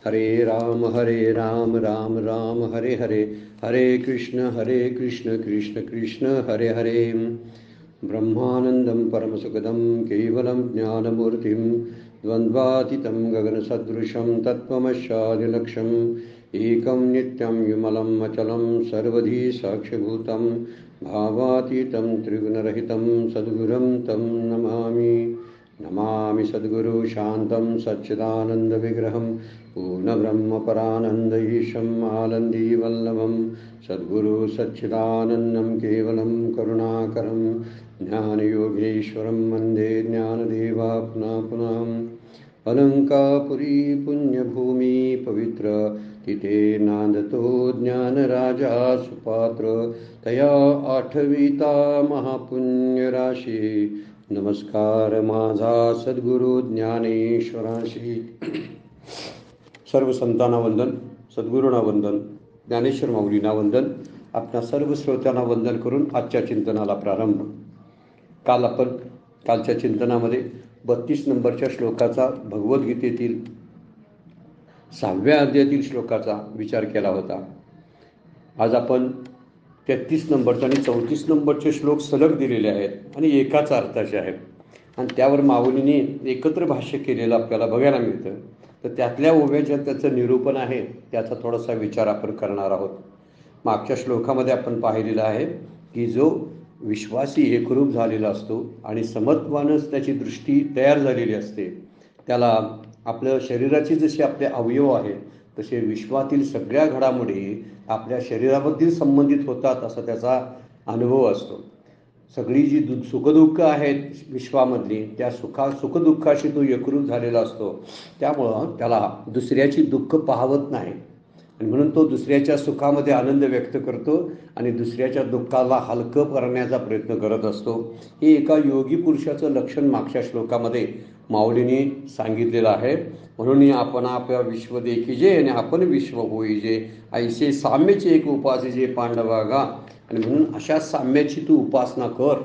हरे राम राम राम हरे हरे, हरे कृष्ण कृष्ण कृष्ण हरे हरे। ब्रह्मानंदं परमसुखदं केवलं ज्ञानमूर्तिं द्वन्द्वातीतं गगनसदृशं तत्त्वमस्यादिलक्ष्यम् एकं नित्यं विमलं अचलं सर्वधी साक्षिभूतं भावातीतं त्रिगुणरहितं सद्गुरुं तं नमामि। नमामि सद्गुरु शान्तं सच्चिदानन्दविग्रहं पूर्णब्रह्मपरानन्द ईशम् आनन्दीवल्लभं सद्गुरु सच्चिदानन्दं केवलं करुणाकरं ज्ञानयोगेश्वरं वन्दे ज्ञानदेवात्मा पुनः। अलंकापुरी पुण्यभूमी पवित्र तिथे नांदतो ज्ञानराजा सुपात्र तया आठविता महापुण्यराशी नमस्कार माझा सद्गुरु ज्ञानेश्वराशी। सर्व संतांना वंदन, सद्गुरूंना वंदन, ज्ञानेश्वर माऊलींना वंदन, आपल्या सर्व श्रोत्यांना वंदन करून आजच्या चिंतनाला प्रारंभ। कालच्या चिंतनामध्ये 32 नंबरच्या श्लोकाचा भगवद्गीतेतील 6व्या अध्यायातील श्लोकाचा विचार केला होता। आज आपण 33 नंबरचा आणि 34 नंबरचे श्लोक सलग दिलेले आहेत आणि एकाच अर्थाचे आहेत आणि त्यावर माऊलींनी एकत्र भाष्य केलेलं आपल्याला बघायला मिळतं। तर त्यातल्या ओव्याच्या त्याचं निरूपण आहे, त्याचा थोडासा विचार आपण करणार आहोत। मागच्या श्लोकामध्ये आपण पाहिलेलं आहे की जो विश्वासी एकरूप झालेला असतो आणि समत्वानंच त्याची दृष्टी तयार झालेली असते, त्याला आपल्या शरीराची जशी आपले अवयव आहेत तसे विश्वातील सगळ्या घडामोडी आपल्या शरीराबद्दल संबंधित होतात असा त्याचा अनुभव असतो। सगळी जी सुखदुःख आहेत विश्वामधली त्या सुखदुःखाशी तो एकरूप झालेला असतो, त्यामुळं त्याला दुसऱ्याची दुःख पाहवत नाही आणि म्हणून तो दुसऱ्याच्या सुखामध्ये आनंद व्यक्त करतो आणि दुसऱ्याच्या दुःखाला हलकं करण्याचा प्रयत्न करत असतो। हे एका योगी पुरुषाचं लक्षण मागच्या श्लोकामध्ये माऊलींनी सांगितलेलं आहे। म्हणून आपण आपल्या विश्व देखीजे आणि आपण विश्व होईजे ऐसे साम्यचे एक उपासीजे पांडवागा। आणि म्हणून अशा साम्याची तू उपासना कर,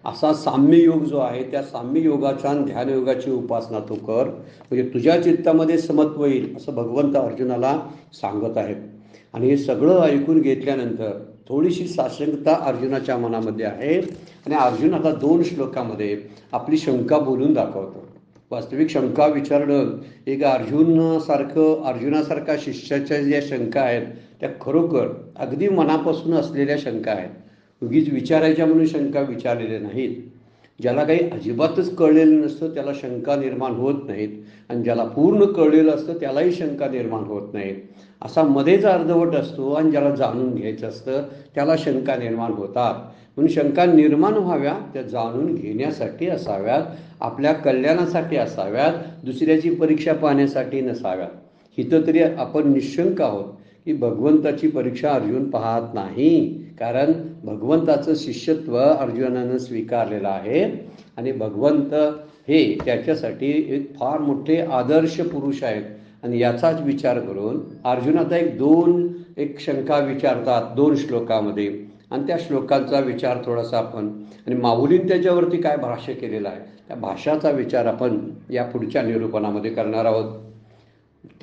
असा साम्य योग जो आहे त्या साम्य योगाच्या ध्यानयोगाची उपासना तू कर, म्हणजे तुझ्या चित्तामध्ये समत्व येईल असं भगवंत अर्जुनाला सांगत आहेत। आणि हे सगळं ऐकून घेतल्यानंतर थोडीशी साशंकता अर्जुनाच्या मनामध्ये आहे आणि अर्जुन आता 2 श्लोकामध्ये आपली शंका बोलून दाखवतो। वास्तविक शंका विचारणं एक अर्जुनासारखा शिष्याच्या ज्या शंका आहेत त्या खरोखर अगदी मनापासून असलेल्या शंका आहेत। उगीच विचारायच्या म्हणून शंका विचारलेल्या नाहीत। ज्याला काही अजिबातच कळलेलं नसतं त्याला शंका निर्माण होत नाहीत आणि ज्याला पूर्ण कळलेलं असतं त्यालाही शंका निर्माण होत नाहीत। असा मध्येच अर्धवट असतो आणि ज्याला जाणून घ्यायचं असतं त्याला शंका निर्माण होतात। म्हणून शंका निर्माण व्हाव्या त्या जाणून घेण्यासाठी असाव्यात, आपल्या कल्याणासाठी असाव्यात, दुसऱ्याची परीक्षा पाहण्यासाठी नसाव्यात। हिथं तरी आपण निशंक आहोत की भगवंताची परीक्षा अर्जुन पाहत नाही, कारण भगवंताचं शिष्यत्व अर्जुनानं स्वीकारलेलं आहे आणि भगवंत हे त्याच्यासाठी एक फार मोठे आदर्श पुरुष आहेत। आणि याचाच विचार करून अर्जुन आता एक शंका विचारतात 2 श्लोकामध्ये आणि त्या श्लोकांचा विचार थोडासा आपण आणि माऊलींनी त्याच्यावरती काय भाष्य केलेलं आहे त्या भाषाचा विचार आपण या पुढच्या निरूपणामध्ये करणार आहोत।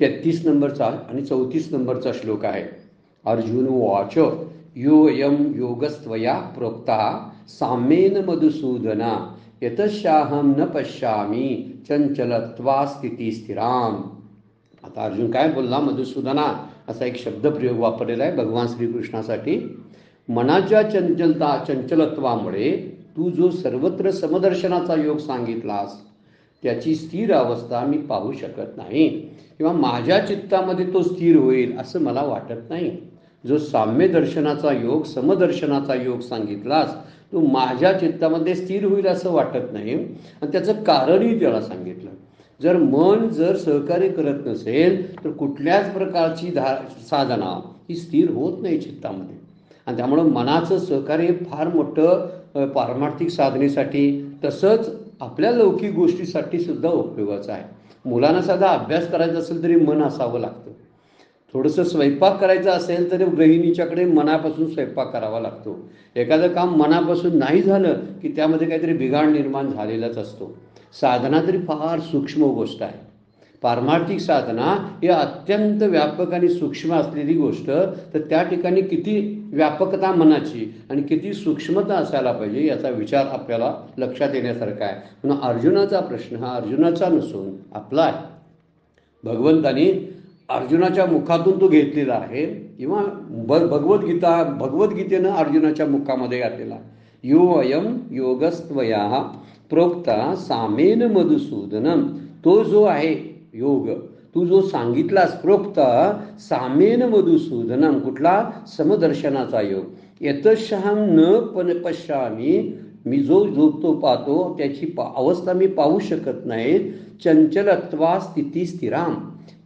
33 नंबरचा आणि 34 नंबरचा श्लोक आहे। अर्जुन उवाच योऽयं योगस्त्वया प्रोक्ता साम्येन मधुसूदना यतश्चाहं न पश्यामि चंचलत्वा स्थिती स्थिराम। आता अर्जुन काय बोलला, मधुसूदना असा एक शब्दप्रयोग वापरलेला आहे भगवान श्रीकृष्णासाठी। मनाच्या चंचलत्वामुळे तू जो सर्वत्र समदर्शनाचा योग सांगितलास त्याची स्थिर अवस्था मी पाहू शकत नाही किंवा माझ्या चित्तामध्ये तो स्थिर होईल असं मला वाटत नाही। जो साम्य दर्शनाचा योग समदर्शनाचा योग सांगितलास तो माझ्या चित्तामध्ये स्थिर होईल असं वाटत नाही आणि त्याचं कारणही त्याला सांगितलं। जर मन सहकार्य करत नसेल तर कुठल्याच प्रकारची साधना ही स्थिर होत नाही चित्तामध्ये आणि त्यामुळं मनाचं सहकार्य फार मोठं पारमार्थिक साधनेसाठी तसंच आपल्या लौकिक गोष्टीसाठी सुद्धा उपयोगाचं आहे। मुलांना साधा अभ्यास करायचा असेल तरी मन असावं लागतं, थोडंसं स्वयंपाक करायचं असेल तर गृहिणीच्याकडे मनापासून स्वयंपाक करावा लागतो। एखादं काम मनापासून नाही झालं की त्यामध्ये काहीतरी बिघाड निर्माण झालेलाच असतो। साधना तरी फार सूक्ष्म गोष्ट आहे, पारमार्थिक साधना ही अत्यंत व्यापक आणि सूक्ष्म असलेली गोष्ट, तर त्या ठिकाणी किती व्यापकता मनाची आणि किती सूक्ष्मता असायला पाहिजे याचा विचार आपल्याला लक्षात येण्यासारखा आहे. म्हणून अर्जुनाचा प्रश्न हा अर्जुनाचा नसून आपला आहे. भगवंतानी अर्जुनाच्या मुखातून तो घेतलेला आहे किंवा भगवद्गीतेनं अर्जुनाच्या मुखामध्ये घातलेला. यो अयम योगस्त्वया प्रोक्ता सामेन मधुसूदनम. तो जो आहे योग, तू जो सांगितलास प्रोक्ता सामेन मधुसूदनम, कुठला? समदर्शनाचा योग. यतशहम न पश्यामी, मी जो तो पाहतो त्याची अवस्था मी पाहू शकत नाही. चंचलत्वा स्थिती स्थिराम,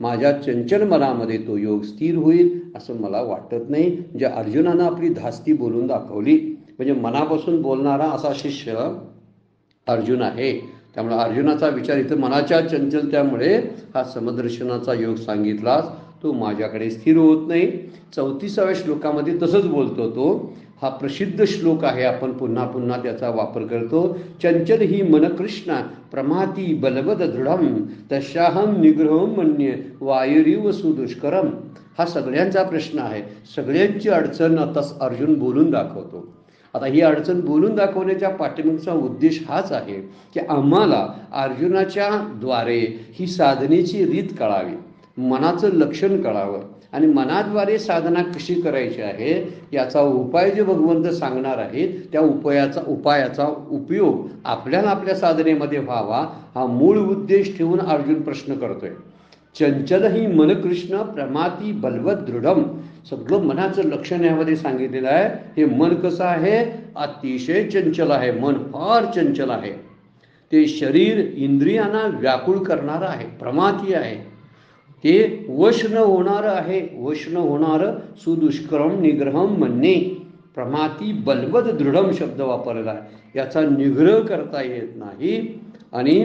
माझ्या चंचल मनामध्ये तो योग स्थिर होईल असं मला वाटत नाही. म्हणजे अर्जुनानं आपली धास्ती बोलून दाखवली. म्हणजे मनापासून बोलणारा असा शिष्य अर्जुन आहे. त्यामुळे अर्जुनाचा विचार इथं मनाच्या चंचलतेमुळे हा समदर्शनाचा योग सांगितलास, तो माझ्याकडे स्थिर होत नाही. 34व्या श्लोकामध्ये तसंच बोलतो तो. हा प्रसिद्ध श्लोक आहे, आपण पुन्हा पुन्हा त्याचा वापर करतो. चंचल ही मन कृष्ण प्रमाती बलवद दृढम तशाहम निग्रहम मन्ये वायुरीव सुदुष्करम. हा सगळ्यांचा प्रश्न आहे, सगळ्यांची अडचण आता अर्जुन बोलून दाखवतो. आता ही अडचण बोलून दाखवण्याच्या पाठीमागचा उद्देश हाच आहे की आम्हाला अर्जुनाच्या द्वारे ही साधनेची रीत कळावी, मनाचं लक्षण कळावं आणि मनाद्वारे साधना कशी करायची आहे याचा उपाय जे भगवंत सांगणार आहेत त्या उपायाचा उपयोग आपल्याला आपल्या साधनेमध्ये व्हावा, हा मूळ उद्देश ठेवून अर्जुन प्रश्न करतोय. चंचल ही मन कृष्ण प्रमाती बलवत दृढम. सगळं मनाचं लक्षण यामध्ये सांगितलेलं आहे. हे मन कसं आहे? अतिशय चंचल आहे. मन फार चंचल आहे. ते शरीर इंद्रियांना व्याकुळ करणारं आहे, प्रमाती आहे. ते वश न होणारं आहे, वश न होणारं. सुदुष्करम निग्रहम म्हणणे, प्रमाती बलवद दृढम शब्द वापरलेला आहे. याचा निग्रह करता येत नाही. आणि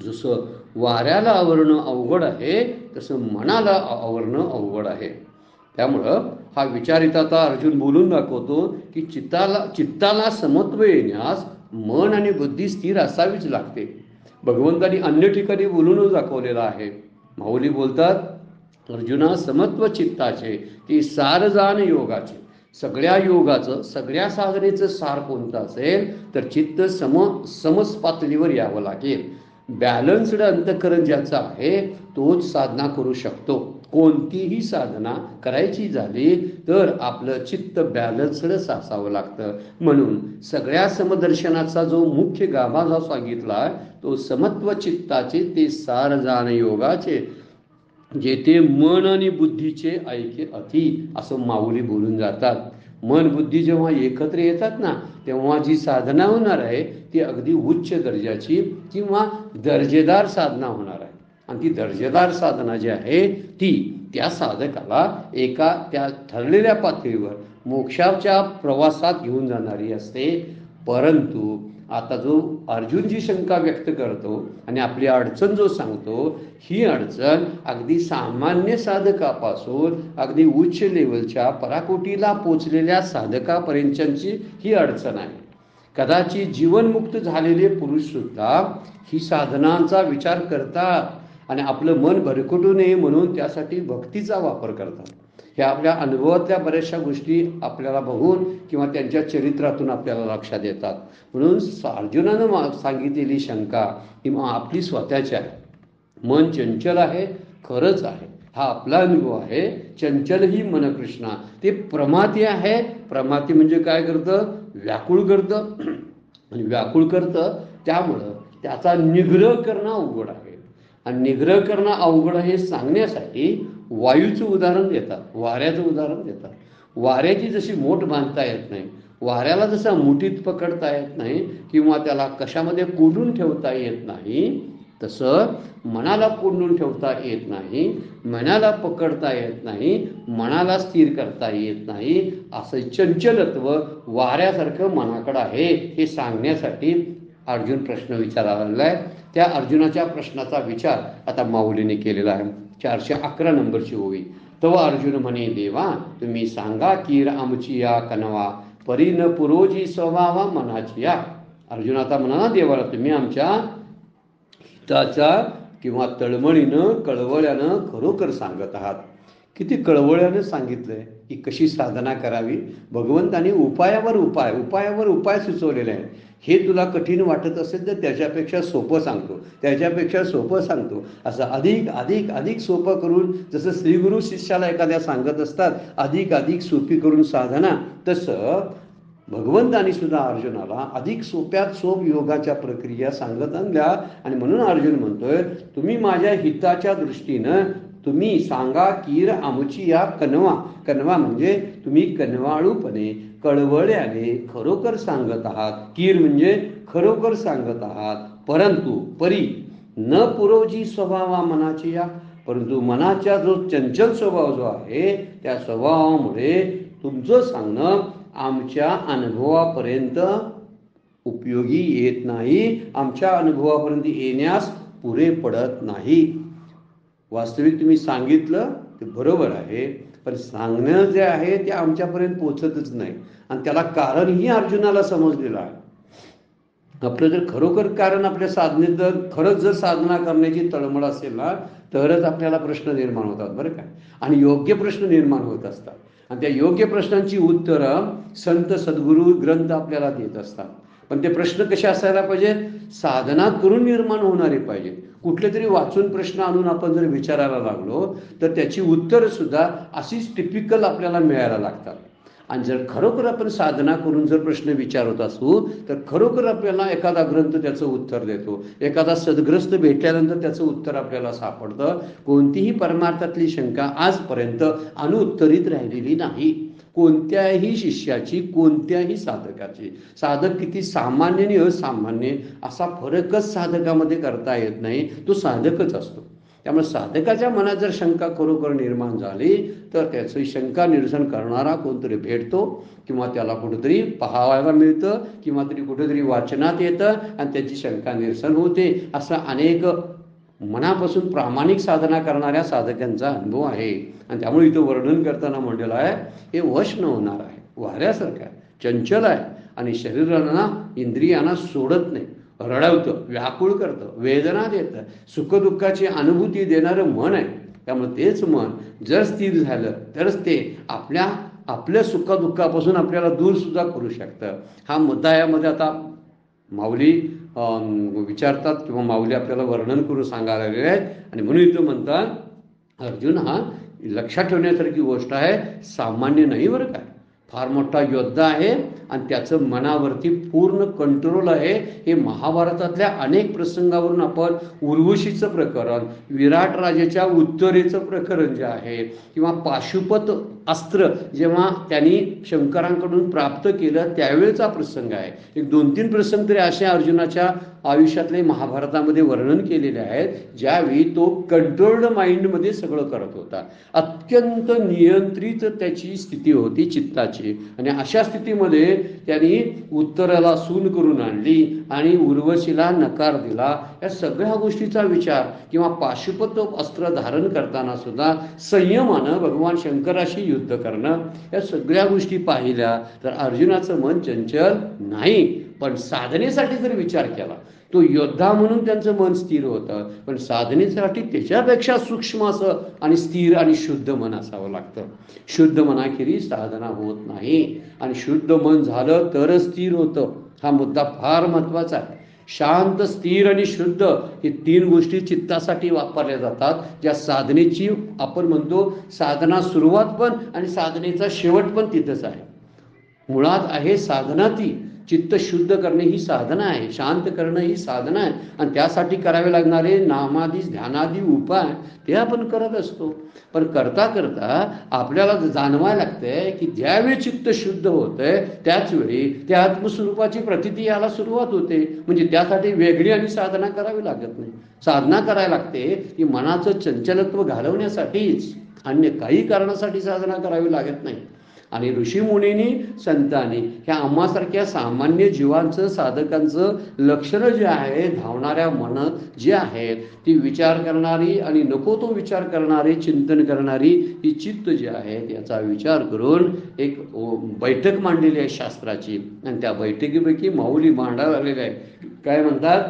जसं वाऱ्याला आवरणं अवघड आहे तसं मनाला आवरणं अवघड आहे. त्यामुळं हा विचार इथं आता अर्जुन बोलून दाखवतो की चित्ताला समत्व येण्यास मन आणि बुद्धी स्थिर असावीच लागते. भगवंतानी अन्य ठिकाणी बोलूनच दाखवलेलं आहे. माऊली बोलतात, अर्जुना समत्व चित्ताचे ती सारजान योगाचे. सगळ्या योगाचं, सगळ्या साधनेचं सार कोणतं असेल तर चित्त समस पातळीवर यावं लागेल. बॅलन्स्ड अंतःकरण ज्याचा आहे तोच साधना करू शकतो. कोणतीही साधना करायची झाली तर आपलं चित्त बॅलन्स्डच असावं लागतं. म्हणून सगळ्या समदर्शनाचा जो मुख्य गाभा जो सांगितला तो समत्व चित्ताचे ते सार जाण योगाचे, जेथे मन आणि बुद्धीचे ऐक्य अति, असं माऊली बोलून जातात. मन बुद्धी जेव्हा एकत्र येतात ना तेव्हा जी साधना होणार आहे ती अगदी उच्च दर्जाची किंवा दर्जेदार साधना होणार आहे. आणि ती दर्जेदार साधना जी आहे ती त्या साधकाला एका त्या ठरलेल्या पातळीवर मोक्षाच्या प्रवासात घेऊन जाणारी असते. परंतु आता जो अर्जुन जी शंका व्यक्त करतो आणि आपली अडचण जो सांगतो, ही अडचण अगदी सामान्य साधकापासून अगदी उच्च लेवलच्या पराकोटीला पोचलेल्या साधकापर्यंतची ही अडचण आहे. कदाचित जीवनमुक्त झालेले पुरुषसुद्धा ही साधनांचा विचार करतात आणि आपलं मन भरकटू नये म्हणून त्यासाठी भक्तीचा वापर करतात. ह्या आपल्या अनुभवातल्या बऱ्याचशा गोष्टी आपल्याला बघून किंवा त्यांच्या चरित्रातून आपल्याला लक्षात येतात. म्हणून अर्जुनानं सांगितलेली शंका ही आपली स्वतःची आहे. मन चंचल आहे, खरंच आहे, हा आपला अनुभव आहे. चंचल ही मन कृष्णा, ते प्रमाती आहे. प्रमाती म्हणजे काय करतं? व्याकुळ करतं. आणि व्याकुळ करतं त्यामुळं त्याचा निग्रह करणं अवघड आहे. आणि निग्रह करणं अवघड हे सांगण्यासाठी वायूचं उदाहरण देतात, वाऱ्याचं उदाहरण देतात. वाऱ्याची जशी मोठ बांधता येत नाही, वाऱ्याला जसा मुठीत पकडता येत नाही किंवा त्याला कशामध्ये कोंडून ठेवता येत नाही, तसं मनाला कोंडून ठेवता येत नाही, मनाला पकडता येत नाही, मनाला स्थिर करता येत नाही. असं चंचलत्व वाऱ्यासारखं मनाकडं आहे हे सांगण्यासाठी अर्जुन प्रश्न विचारायला आहे. त्या अर्जुनाच्या प्रश्नाचा विचार आता माऊलीने केलेला आहे. 411 नंबरची ओवी. तेव्हा अर्जुन म्हणे, देवा तुम्ही सांगा की आमची या कनवा परी न पुरोजी स्वभावा मनाची या. अर्जुन आता म्हणा ना देवाला, तुम्ही आमच्या हिताचा किंवा तळमळीनं कळवळ्यानं खरोखर सांगत आहात. किती कळवळ्यानं सांगितलंय की कशी साधना करावी. भगवंतानी उपायावर उपाय सुचवलेले आहे. हे तुला कठीण वाटत असेल तर त्याच्यापेक्षा सोपं सांगतो असं अधिक सोपं करून, जसं श्रीगुरु शिष्याला एखाद्या सांगत असतात अधिक सोपी करून साधना, तसं भगवंतानी सुद्धा अर्जुनाला अधिक सोप्यात सोप योगाच्या प्रक्रिया सांगत आणल्या. आणि म्हणून अर्जुन म्हणतोय, तुम्ही माझ्या हिताच्या दृष्टीनं तुम्ही सांगा कीर आमची या कनवा म्हणजे तुम्ही कनवाळूपणे कळवळ्याने खरोखर सांगत आहात. कीर म्हणजे खरोखर सांगत आहात. परंतु परी न पुरोजी स्वभावा मनाची या, परंतु मनाचा जो चंचल स्वभाव जो आहे त्या स्वभावामुळे तुमचं सांगणं आमच्या अनुभवापर्यंत उपयोगी येत नाही, आमच्या अनुभवापर्यंत येण्यास पुरे पडत नाही. वास्तविक तुम्ही सांगितलं ते बरोबर आहे, पण सांगणं जे आहे ते आमच्यापर्यंत पोचतच नाही. आणि त्याला कारणही अर्जुनाला समजलेलं आहे. आपलं जर खरोखर कारण आपल्या साधनेत खरंच जर साधना करण्याची तळमळ असेल ना, तरच आपल्याला प्रश्न निर्माण होतात बरं का. आणि योग्य प्रश्न निर्माण होत असतात. आणि त्या योग्य प्रश्नांची उत्तरं संत सद्गुरू ग्रंथ आपल्याला देत असतात. पण ते प्रश्न कसे असायला पाहिजेत? साधना करून निर्माण होणारे पाहिजेत. कुठले तरी वाचून प्रश्न आणून आपण जर विचारायला लागलो तर त्याची उत्तरं सुद्धा अशीच टिपिकल आपल्याला मिळायला लागतात. आणि जर खरोखर आपण साधना करून जर प्रश्न विचारत असू तर खरोखर आपल्याला एखादा ग्रंथ त्याचं उत्तर देतो. एखादा सद्ग्रस्त भेटल्यानंतर त्याचं उत्तर आपल्याला सापडतं. कोणतीही परमार्थातली शंका आजपर्यंत अनुत्तरित राहिलेली नाही. कोणत्याही शिष्याची, कोणत्याही साधकाची. साधक किती सामान्य आणि असामान्य असा फरकच साधकामध्ये करता येत नाही. तो साधकच असतो. त्यामुळे साधकाच्या मनात जर शंका खरोखर निर्माण झाली तर त्याचं शंका निरसन करणारा कोणतरी भेटतो, किंवा त्याला कुठेतरी पाहायला मिळतं, किंवा तरी कुठेतरी वाचनात येतं आणि त्याची शंका निरसन होते. असा अनेक मनापासून प्रामाणिक साधना करणाऱ्या साधकांचा अनुभव आहे. आणि त्यामुळे इथं वर्णन करताना म्हणलेलं आहे, हे वश न होणार आहे, वाऱ्यासारखं आहे, चंचल आहे आणि शरीराला इंद्रियांना सोडत नाही, रडवतं, व्याकुळ करतं, वेदना देतं, सुखदुःखाची अनुभूती देणारं मन आहे. त्यामुळे तेच मन जर स्थिर झालं तरच ते आपल्या सुखदुःखापासून आपल्याला दूर सुद्धा करू शकतं. हा मुद्दा यामध्ये आता माऊली विचारतात किंवा माऊली आपल्याला वर्णन करून सांगायला लागले आहेत. आणि म्हणून इथं म्हणतात, अर्जुन हा लक्षात ठेवण्यासारखी गोष्ट आहे, सामान्य नाही बरं काय. फार मोठा योद्धा आहे आणि त्याचं मनावरती पूर्ण कंट्रोल आहे. हे महाभारतातल्या अनेक प्रसंगावरून आपण उर्वशीचं प्रकरण, विराट राजाच्या उत्तरेचं प्रकरण जे आहे, किंवा पाशुपत अस्त्र जेव्हा त्यांनी शंकरांकडून प्राप्त केलं त्यावेळेचा प्रसंग आहे. एक 2-3 प्रसंग तरी असे अर्जुनाच्या आयुष्यातले महाभारतामध्ये वर्णन केलेले आहेत, ज्यावेळी तो कंट्रोल्ड माइंडमध्ये सगळं करत होता. अत्यंत नियंत्रित त्याची स्थिती होती चित्ताची. आणि अशा स्थितीमध्ये त्यांनी उत्तराला सून करून आणली आणि उर्वशीला नकार दिला. या सगळ्या गोष्टीचा विचार, किंवा पाशुपत अस्त्र धारण करताना सुद्धा संयमानं भगवान शंकराशी युद्ध करणं, या सगळ्या गोष्टी पाहिल्या तर अर्जुनाचं मन चंचल नाही. पण साधनेसाठी जर विचार केला, तो योद्धा म्हणून त्यांचं मन स्थिर होतं, पण साधनेसाठी त्याच्यापेक्षा सूक्ष्म असं आणि स्थिर आणि शुद्ध मन असावं लागतं. शुद्ध मनाखेरी साधना होत नाही. आणि शुद्ध मन झालं तरच स्थिर होतं. हा मुद्दा फार महत्त्वाचा आहे. शांत, स्थिर आणि शुद्ध हे 3 गोष्टी चित्तासाठी वापरल्या जातात, ज्या साधनेची आपण म्हणतो साधना सुरुवात पण आणि साधनेचा शेवट पण तिथंच आहे. मुळात आहे साधना ती. चित्त शुद्ध करणे ही साधना आहे, शांत करणं ही साधना आहे. आणि त्यासाठी करावे लागणारे नामादी ध्यानादी उपाय ते आपण करत असतो. पण करता करता आपल्याला जाणवायला लागतंय की ज्यावेळी चित्त शुद्ध होतंय त्याच वेळी त्या आत्मस्वरूपाची प्रतीती यायला सुरुवात होते. म्हणजे त्यासाठी वेगळी आणि साधना करावी लागत नाही. साधना करायला लागते की मनाचं चंचलत्व घालवण्यासाठीच, अन्य काही कारणासाठी साधना करावी लागत नाही. आणि ऋषीमुनींनी, संतांनी ह्या आम्हासारख्या सामान्य जीवांचं, साधकांचं लक्षणं जे आहे, धावणाऱ्या मनं जी आहेत, ती विचार करणारी आणि नको तो विचार करणारी, चिंतन करणारी ही चित्त जी आहेत, याचा विचार करून एक बैठक मांडलेली आहे शास्त्राची. आणि त्या बैठकीपैकी माऊली मांडायला आलेली आहे. काय म्हणतात?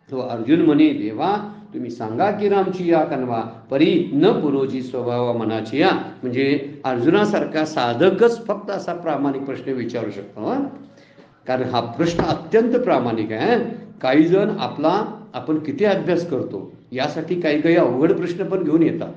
तो अर्जुन म्हणे, देवा तुम्ही सांगा की रामची या कनवा परी न पुरोजी स्वभावा मनाची या. म्हणजे अर्जुनासारखा साधकच फक्त असा प्रामाणिक प्रश्न विचारू शकतो. कारण हा प्रश्न अत्यंत प्रामाणिक आहे. काही जण आपण किती अभ्यास करतो यासाठी काही काही अवघड प्रश्न पण घेऊन येतात.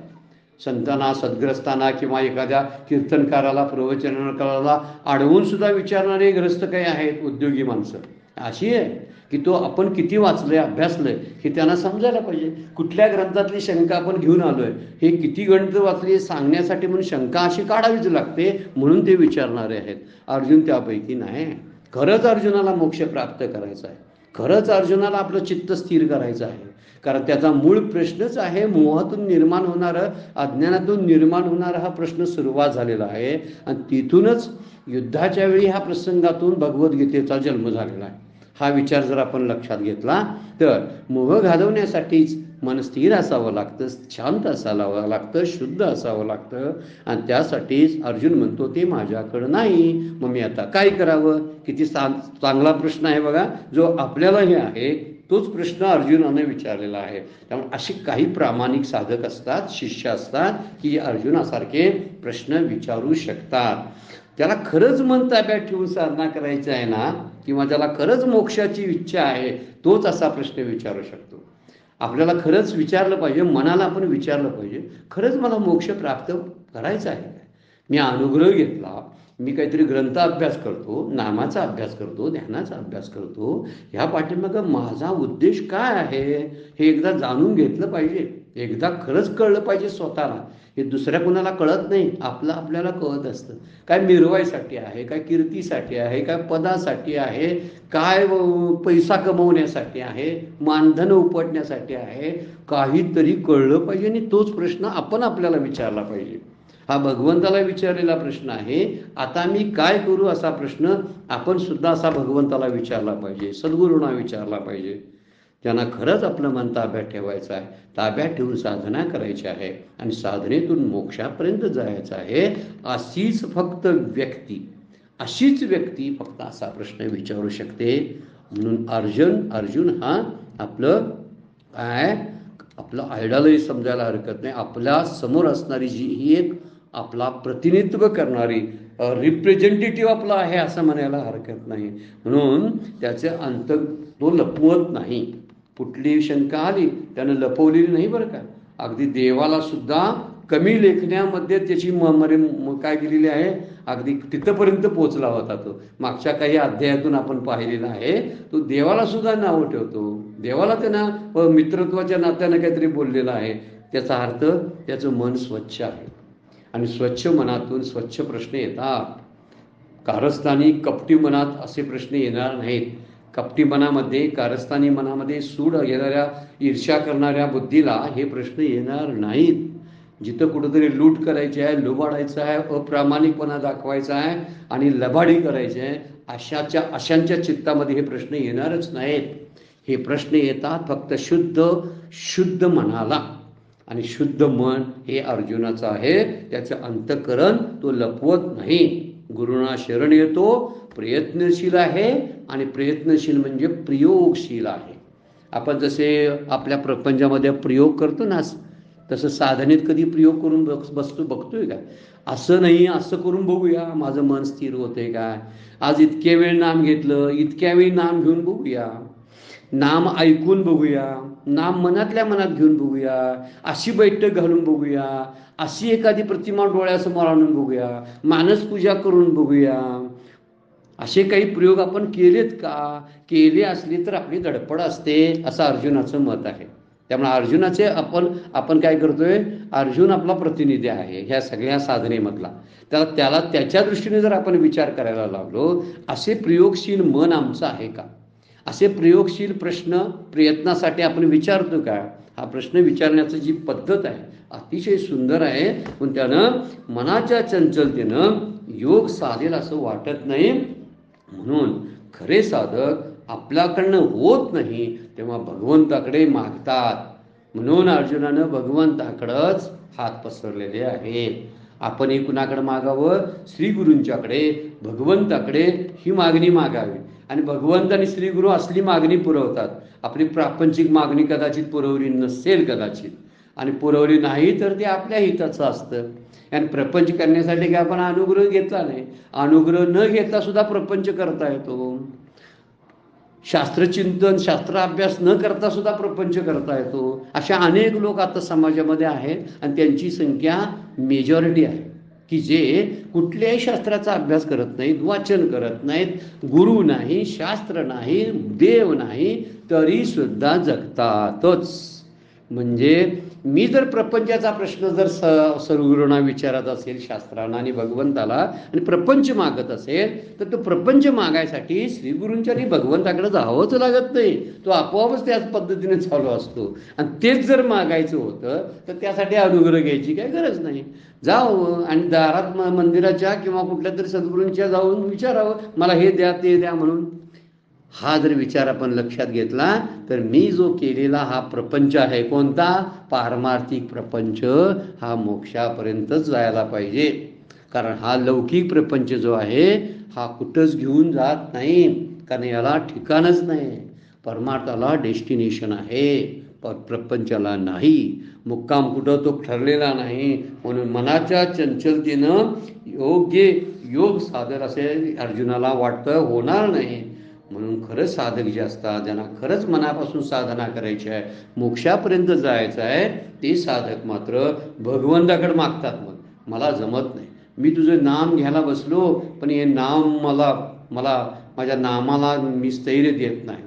संतांना, सद्ग्रस्तांना किंवा एखाद्या कीर्तनकाराला, प्रवचनकाराला अडवून सुद्धा विचारणारे ग्रस्त काही आहेत, उद्योगी माणसं अशी आहे की तो आपण किती वाचलंय, अभ्यासलंय हे त्यांना समजायला पाहिजे. कुठल्या ग्रंथातली शंका आपण घेऊन आलोय, हे किती ग्रंथ वाचले सांगण्यासाठी म्हणून शंका अशी काढावीच लागते, म्हणून ते विचारणारे आहेत. अर्जुन त्यापैकी नाही. खरंच अर्जुनाला मोक्ष प्राप्त करायचा आहे, खरंच अर्जुनाला आपलं चित्त स्थिर करायचं आहे. कारण त्याचा मूळ प्रश्नच आहे, मोहातून निर्माण होणारं, अज्ञानातून निर्माण होणारा हा प्रश्न सुरुवात झालेला आहे. आणि तिथूनच युद्धाच्या वेळी ह्या प्रसंगातून भगवद्गीतेचा जन्म झालेला आहे. हा विचार जर आपण लक्षात घेतला तर मोह घालवण्यासाठीच मन स्थिर असावं लागतं, शांत असावं लागतं, शुद्ध असावं लागतं. आणि त्यासाठीच अर्जुन म्हणतो ते माझ्याकडं नाही, मग मी आता काय करावं. किती चांगला प्रश्न आहे बघा, जो आपल्यालाही आहे तोच प्रश्न अर्जुनाने विचारलेला आहे. त्यामुळे असे काही प्रामाणिक साधक असतात, शिष्य असतात की अर्जुनासारखे प्रश्न विचारू शकतात. त्याला खरंच मन ताब्यात ठेवून साधना करायची आहे ना, किंवा ज्याला खरंच मोक्षाची इच्छा आहे तोच असा प्रश्न विचारू शकतो. आपल्याला खरंच विचारलं पाहिजे, मनाला आपण विचारलं पाहिजे, खरंच मला मोक्ष प्राप्त करायचा आहे काय. मी अनुग्रह घेतला, मी काहीतरी ग्रंथ अभ्यास करतो, नामाचा अभ्यास करतो, ध्यानाचा अभ्यास करतो, ह्या पाठीमागं माझा उद्देश काय आहे हे एकदा जाणून घेतलं पाहिजे. एकदा खरंच कळलं पाहिजे स्वतःला. हे दुसऱ्या कुणाला कळत नाही, आपल्याला कळत असतं. काय मिरवायसाठी आहे, काय कीर्तीसाठी आहे, काय पदासाठी आहे, काय पैसा कमवण्यासाठी आहे, मानधन उपटण्यासाठी आहे, काहीतरी कळलं पाहिजे. आणि तोच प्रश्न आपण आपल्याला विचारला पाहिजे. हा भगवंताला विचारलेला प्रश्न आहे. आता मी काय करू असा प्रश्न आपण सुद्धा असा भगवंताला विचारला पाहिजे, सद्गुरूंना विचारला पाहिजे. त्यांना खरंच आपलं मन ताब्यात ठेवायचं आहे, ताब्यात ठेवून साधना करायची आहे आणि साधनेतून मोक्षापर्यंत जायचं आहे. अशीच व्यक्ती फक्त असा प्रश्न विचारू शकते. म्हणून अर्जुन हा आपलं आयडॉलॉजी समजायला हरकत नाही. आपल्या समोर असणारी ही एक आपला प्रतिनिधित्व करणारी रिप्रेझेंटेटिव्ह आपला आहे असं म्हणायला हरकत नाही. म्हणून त्याचे अंत तो लपवत नाही. कुठली शंका आली त्यानं लपवलेली नाही बरं का. अगदी देवाला सुद्धा कमी लेखण्यामध्ये त्याची काय केलेली आहे, अगदी तिथंपर्यंत पोचला होता तो. मागच्या काही अध्यायातून आपण पाहिलेला आहे. तो देवाला सुद्धा नावं ठेवतो, देवाला त्यांना मित्रत्वाच्या नात्यानं काहीतरी बोललेला आहे. त्याचा अर्थ त्याचं मन स्वच्छ आहे आणि स्वच्छ मनातून स्वच्छ प्रश्न येतात. कारस्थानी कपटी मनात असे प्रश्न येणार नाहीत. कपटी मनामध्ये, कारस्थानी मनामध्ये सूड येणाऱ्या, ईर्ष्या करणाऱ्या बुद्धीला हे प्रश्न येणार नाहीत. जिथं कुठंतरी लूट करायची आहे, लुबाडायचं आहे, अप्रामाणिकपणा दाखवायचा आहे आणि लबाडी करायची आहे, अशांच्या चित्तामध्ये हे प्रश्न येणारच नाहीत. हे प्रश्न येतात फक्त शुद्ध मनाला. आणि शुद्ध मन हे अर्जुनाचं आहे. त्याचं अंतःकरण तो लपवत नाही. गुरुना शरण येतो, प्रयत्नशील आहे. आणि प्रयत्नशील म्हणजे प्रयोगशील आहे. आपण जसे आपल्या प्रपंचामध्ये प्रयोग करतो ना, तसं साधनेत कधी प्रयोग करून बघतोय का? असं नाही, असं करून बघूया माझं मन स्थिर होतंय काय. आज इतक्या वेळ नाम घेतलं, इतक्या वेळी नाम घेऊन बघूया, नाम ऐकून बघूया, नाम मनातल्या मनात घेऊन बघूया, अशी बैठक घालून बघूया, अशी एखादी प्रतिमा डोळ्यासमोर आणून बघूया, मानस पूजा करून बघूया. असे काही प्रयोग आपण केलेत का? केले असले तर आपली धडपड असते असं अर्जुनाचं मत आहे. त्यामुळे अर्जुनाचे आपण काय करतोय, अर्जुन आपला प्रतिनिधी आहे ह्या सगळ्या साधनेमधला. त्याला त्याच्या दृष्टीने जर आपण विचार करायला लागलो, असे प्रयोगशील मन आमचं आहे का? असे प्रयोगशील प्रश्न प्रयत्नासाठी आपण विचारतो का? हा प्रश्न विचारण्याची जी पद्धत आहे अतिशय सुंदर आहे. पण त्यानं मनाच्या चंचलतेनं योग साधेल असं वाटत नाही. म्हणून खरे साधक आपल्याकडनं होत नाही तेव्हा भगवंताकडे मागतात. म्हणून अर्जुनानं भगवंताकडंच हात पसरलेले आहेत. आपणही कुणाकडे मागावं? श्री गुरूंच्याकडे, भगवंताकडे ही मागणी मागावी. आणि भगवंत आणि श्री गुरु असली मागणी पुरवतात. आपली प्रापंचिक मागणी कदाचित पुरवली नसेल कदाचित, आणि पुरवली नाही तर ते आपल्या हिताचं असतं. आणि प्रपंच करण्यासाठी काय आपण अनुग्रह घेतला नाही, अनुग्रह न घेता सुद्धा प्रपंच करता येतो. शास्त्रचिंतन शास्त्राभ्यास न करता सुद्धा प्रपंच करता येतो. अशा अनेक लोक आता समाजामध्ये आहेत आणि त्यांची संख्या मेजॉरिटी आहे की जे कुठल्याही शास्त्राचा अभ्यास करत नाहीत, वाचन करत नाहीत, गुरु नाही, शास्त्र नाही, देव नाही, तरी सुद्धा जगतातच. म्हणजे मी जर प्रपंचाचा प्रश्न जर सद्गुरूंना विचारत असेल, शास्त्रांना आणि भगवंताला, आणि प्रपंच मागत असेल, तर तो प्रपंच मागायसाठी श्रीगुरूंच्या आणि भगवंताकडे जावंच लागत नाही, तो आपोआपच त्याच पद्धतीने चालू असतो. आणि तेच जर मागायचं होतं तर त्यासाठी अनुग्रह घ्यायची काही गरज नाही. जावं आणि दारात मंदिराच्या किंवा कुठल्या तरी सद्गुरूंच्या जाऊन विचारावं, मला हे द्या ते द्या म्हणून. हा जर विचार आपण लक्षात घेतला तर मी जो केलेला हा प्रपंच आहे, कोणता? पारमार्थिक प्रपंच, हा मोक्षापर्यंतच जायला पाहिजे. कारण हा लौकिक प्रपंच जो आहे हा कुठंच घेऊन जात नाही, कारण याला ठिकाणच नाही. परमार्थाला डेस्टिनेशन आहे, प्रपंचाला नाही. मुक्काम कुठं तो ठरलेला नाही. म्हणून मनाच्या चंचलतेनं योग्य योग साधन असे अर्जुनाला वाटतं होणार नाही. म्हणून खरंच साधक जे असतात, ज्यांना खरंच मनापासून साधना करायची आहे, मोक्षापर्यंत जायचं आहे, ते साधक मात्र भगवंताकडे मागतात. मग मला जमत नाही, मी तुझं नाम घ्यायला बसलो पण हे नाम मला माझ्या नामाला मी स्थैर्य देत नाही.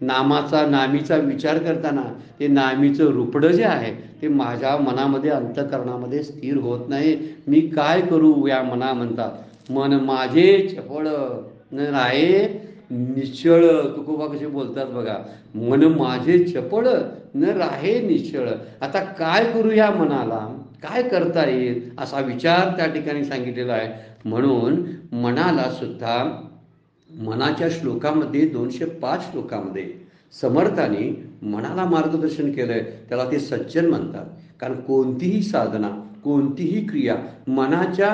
नामीचा विचार करताना ते नामीचं रूपडं जे आहे ते माझ्या मनामध्ये अंतःकरणामध्ये स्थिर होत नाही. मी काय करू या मना म्हणतात. मन माझे चपळ न राहे निश्चळ. तुकोबा कसे बोलतात बघा, मन माझे चपळ न राहे निश्चळ. आता काय करू या मनाला, काय करता येईल असा विचार त्या ठिकाणी सांगितलेला आहे. म्हणून मनाला सुद्धा मनाच्या श्लोकामध्ये 205 श्लोकामध्ये समर्थाने मनाला मार्गदर्शन केलंय. त्याला ते सज्जन म्हणतात. कारण कोणतीही साधना, कोणतीही क्रिया मनाच्या